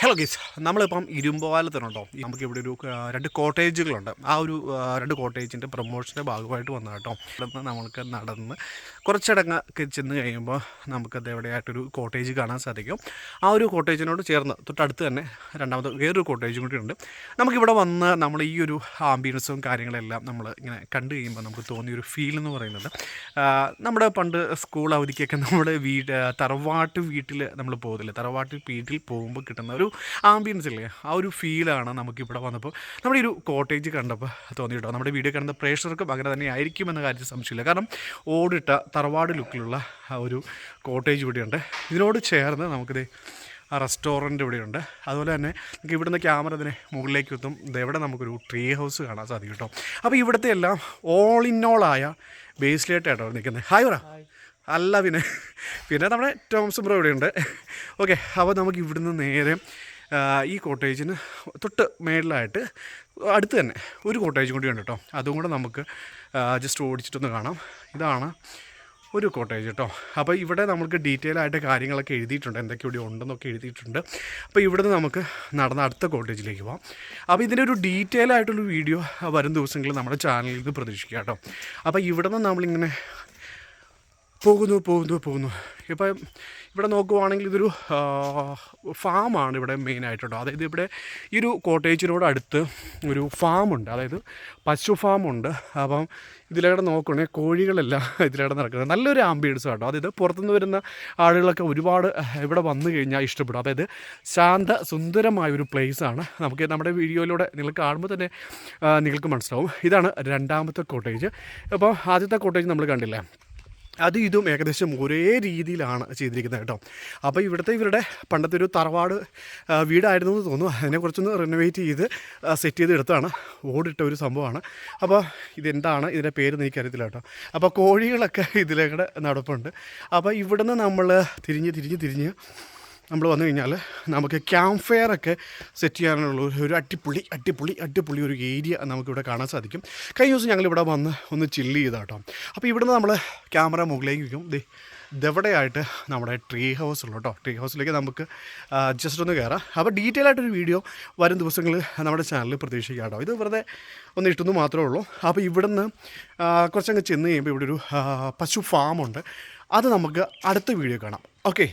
Hello ഗീസ്, നമ്മളിപ്പം ഇരുമ്പുപാലത്തിനുണ്ടോ നമുക്കിവിടെ ഒരു രണ്ട് കോട്ടേജുകളുണ്ട്. ആ ഒരു രണ്ട് കോട്ടേജിൻ്റെ പ്രൊമോഷൻ്റെ ഭാഗമായിട്ട് വന്നത് കേട്ടോ. ഇവിടുന്ന് നമ്മൾക്ക് നടന്ന് കുറച്ചടങ്ങ് ചെന്ന് കഴിയുമ്പോൾ നമുക്കത് എവിടെയായിട്ടൊരു കോട്ടേജ് കാണാൻ സാധിക്കും. ആ ഒരു കോട്ടേജിനോട് ചേർന്ന് തൊട്ടടുത്ത് തന്നെ രണ്ടാമത് വേറൊരു കോട്ടേജും കൂടി ഉണ്ട്. നമുക്കിവിടെ വന്ന് നമ്മൾ ഈ ഒരു ആംബിയൻസും കാര്യങ്ങളെല്ലാം നമ്മൾ ഇങ്ങനെ കണ്ടു കഴിയുമ്പോൾ നമുക്ക് തോന്നിയൊരു ഫീൽ എന്ന് പറയുന്നത് നമ്മുടെ പണ്ട് സ്കൂൾ അവധിക്കൊക്കെ നമ്മുടെ തറവാട്ട് വീട്ടിൽ നമ്മൾ പോകുന്നില്ല, തറവാട്ട് വീട്ടിൽ പോകുമ്പോൾ കിട്ടുന്ന ഒരു ആംബിയൻസ് ഇല്ലേ, ആ ഒരു ഫീലാണ് നമുക്കിവിടെ വന്നപ്പോൾ നമ്മുടെ ഈ ഒരു കോട്ടേജ് കണ്ടപ്പോൾ തോന്നി കേട്ടോ. നമ്മുടെ വീഡിയോ കാണുന്ന പ്രേക്ഷകർക്കും അങ്ങനെ തന്നെ ആയിരിക്കുമെന്ന കാര്യത്തിൽ സംശയമില്ല. കാരണം ഓടിട്ട തറവാട് ലുക്കിലുള്ള ആ ഒരു കോട്ടേജ് ഇവിടെയുണ്ട്. ഇതിനോട് ചേർന്ന് നമുക്കിത് ആ റെസ്റ്റോറൻറ്റ് ഇവിടെയുണ്ട്. അതുപോലെ തന്നെ നമുക്ക് ഇവിടുന്ന് ക്യാമറ ഇതിനെ മുകളിലേക്ക് എത്തും. ഇതെവിടെ നമുക്കൊരു ട്രീ ഹൗസ് കാണാൻ സാധിക്കും കേട്ടോ. അപ്പോൾ ഇവിടുത്തെ എല്ലാം ഓൾ ഇൻ ഓൾ ആയ ബേസിലായിട്ടാട്ടോ നിൽക്കുന്നത്. ഹായ് പറ. അല്ല പിന്നെ നമ്മുടെ ടോംസ് ബ്രോ ഇവിടെയുണ്ട്. ഓക്കെ, അപ്പോൾ നമുക്ക് ഇവിടുന്ന് നേരെ ഈ കോട്ടേജിന് തൊട്ട് മേളിലായിട്ട് അടുത്ത് തന്നെ ഒരു കോട്ടേജ് കൂടി ഉണ്ട് കേട്ടോ. അതും കൂടെ നമുക്ക് ജസ്റ്റ് ഓടിച്ചിട്ടൊന്ന് കാണാം. ഇതാണ് ഒരു കോട്ടേജ് കേട്ടോ. അപ്പോൾ ഇവിടെ നമുക്ക് ഡീറ്റെയിൽ ആയിട്ട് കാര്യങ്ങളൊക്കെ എഴുതിയിട്ടുണ്ട്, എന്തൊക്കെ ഇവിടെ ഉണ്ടെന്നൊക്കെ എഴുതിയിട്ടുണ്ട്. അപ്പോൾ ഇവിടുന്ന് നമുക്ക് നടന്ന അടുത്ത കോട്ടേജിലേക്ക് പോകാം. അപ്പോൾ ഇതിൻ്റെ ഒരു ഡീറ്റെയിൽ ആയിട്ടുള്ള വീഡിയോ വരും ദിവസങ്ങളിൽ നമ്മുടെ ചാനലിൽ നിന്ന് പ്രതീക്ഷിക്കുക കേട്ടോ. അപ്പോൾ ഇവിടുന്ന് നമ്മളിങ്ങനെ പോകുന്നു. ഇപ്പം ഇവിടെ നോക്കുവാണെങ്കിൽ ഇതൊരു ഫാമാണ് ഇവിടെ മെയിനായിട്ടുണ്ടോ. അതായത് ഇവിടെ ഈ ഒരു കോട്ടേജിനോട് അടുത്ത് ഒരു ഫാമുണ്ട്, അതായത് പശു ഫാമുണ്ട്. അപ്പം ഇതിലൂടെ നോക്കുകയാണെങ്കിൽ കോഴികളെല്ലാം ഇതിലൂടെ നടക്കുന്നത് നല്ലൊരു ആംബിയൻസ് കേട്ടോ. അതായത് പുറത്തുനിന്ന് വരുന്ന ആളുകളൊക്കെ ഒരുപാട് ഇവിടെ വന്നു കഴിഞ്ഞാൽ ഇഷ്ടപ്പെടും. അതായത് ശാന്ത സുന്ദരമായൊരു പ്ലേസാണ്. നമുക്ക് നമ്മുടെ വീഡിയോയിലൂടെ നിങ്ങൾ കാണുമ്പോൾ തന്നെ നിങ്ങൾക്ക് മനസ്സിലാവും. ഇതാണ് രണ്ടാമത്തെ കോട്ടേജ്. അപ്പോൾ ആദ്യത്തെ കോട്ടേജ് നമ്മൾ കണ്ടില്ലേ, ഇതും ഏകദേശം ഒരേ രീതിയിലാണ് ചെയ്തിരിക്കുന്നത് കേട്ടോ. അപ്പോൾ ഇവരുടെ പണ്ടത്തെ ഒരു തറവാട് വീടായിരുന്നു എന്ന് തോന്നുന്നു. അതിനെക്കുറിച്ചൊന്ന് റിനോവേറ്റ് ചെയ്ത് സെറ്റ് ചെയ്ത് എടുത്താണ്, ഓടിട്ട ഒരു സംഭവമാണ്. അപ്പോൾ ഇതെന്താണ് ഇതിൻ്റെ പേര് എനിക്കറിയത്തില്ല കേട്ടോ. അപ്പോൾ കോഴികളൊക്കെ ഇതിലേക്കൂടെ നടപ്പുണ്ട്. അപ്പോൾ ഇവിടുന്ന് നമ്മൾ തിരിഞ്ഞ് നമ്മൾ വന്നു കഴിഞ്ഞാൽ നമുക്ക് ക്യാമ്പ് ഫയർ ഒക്കെ സെറ്റ് ചെയ്യാനുള്ള ഒരു അടിപൊളി ഒരു ഏരിയ നമുക്കിവിടെ കാണാൻ സാധിക്കും. കഴിഞ്ഞ ദിവസം ഞങ്ങളിവിടെ വന്ന് ഒന്ന് ചില്ല് ചെയ്താൽ കേട്ടോ. അപ്പോൾ ഇവിടുന്ന് നമ്മൾ ക്യാമറ മുകളിലേക്ക് വയ്ക്കും. ഇതെവിടെയായിട്ട് നമ്മുടെ ട്രീ ഹൗസ് ഉള്ളൂ കേട്ടോ. ട്രീ ഹൗസിലേക്ക് നമുക്ക് ജസ്റ്റ് ഒന്ന് കയറാം. അപ്പോൾ ഡീറ്റെയിൽ ആയിട്ടൊരു വീഡിയോ വരും ദിവസങ്ങളിൽ നമ്മുടെ ചാനലിൽ പ്രതീക്ഷിക്കാം കേട്ടോ. ഇത് വെറുതെ ഒന്ന് ഇട്ടുന്നു മാത്രമേ ഉള്ളൂ. അപ്പോൾ ഇവിടുന്ന് കുറച്ചങ്ങ് ചെന്ന് കഴിയുമ്പോൾ ഇവിടെ ഒരു പശു ഫാമുണ്ട്. അത് നമുക്ക് അടുത്ത വീഡിയോ കാണാം. ഓക്കെ.